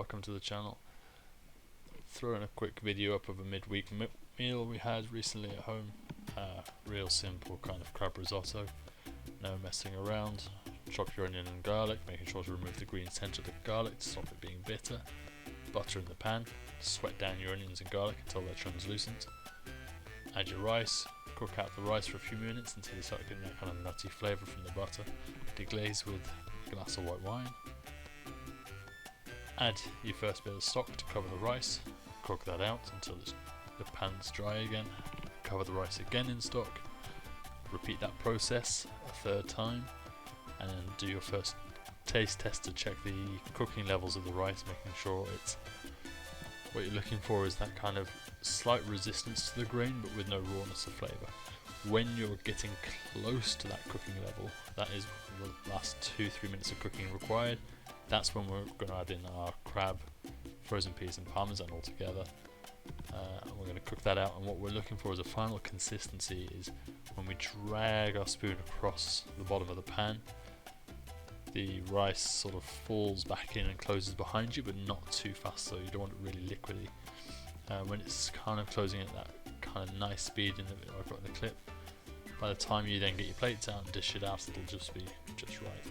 welcome to the channel. Throwing a quick video up of a midweek meal we had recently at home. Real simple kind of crab risotto, no messing around. Chop your onion and garlic, making sure to remove the green centre of the garlic to stop it being bitter. Butter in the pan, sweat down your onions and garlic until they're translucent. Add your rice, cook out the rice for a few minutes until you start getting that kind of nutty flavour from the butter. Deglaze with a glass of white wine. Add your first bit of stock to cover the rice, cook that out until the pan's dry again. Cover the rice again in stock, repeat that process a third time, and then do your first taste test to check the cooking levels of the rice, making sure it's what you're looking for is that kind of slight resistance to the grain but with no rawness of flavour. When you're getting close to that cooking level, that is the last 2-3 minutes of cooking required. That's when we're going to add in our crab, frozen peas and parmesan all together. We're going to cook that out, and what we're looking for as a final consistency is when we drag our spoon across the bottom of the pan, the rice sort of falls back in and closes behind you, but not too fast, so you don't want it really liquidy. When it's kind of closing at that kind of nice speed in the I've got in the clip, by the time you then get your plates out and dish it out, it'll just be just right.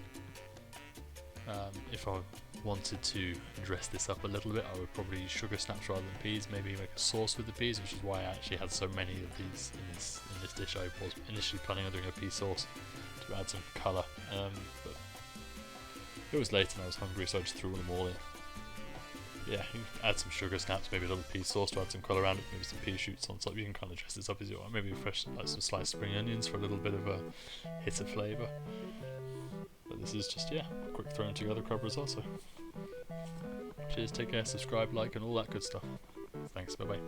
If I wanted to dress this up a little bit, I would probably use sugar snaps rather than peas, maybe make a sauce with the peas, which is why I actually had so many of these in this dish. I was initially planning on doing a pea sauce to add some colour, but it was late and I was hungry, so I just threw them all in. Yeah, you add some sugar snaps, maybe a little pea sauce to add some colour around it, maybe some pea shoots on top. You can kind of dress this up as you want, maybe fresh, like some sliced spring onions for a little bit of a hit of flavour. But this is just, yeah, quick thrown together crab risotto. Cheers, take care, subscribe, like and all that good stuff. Thanks, bye bye.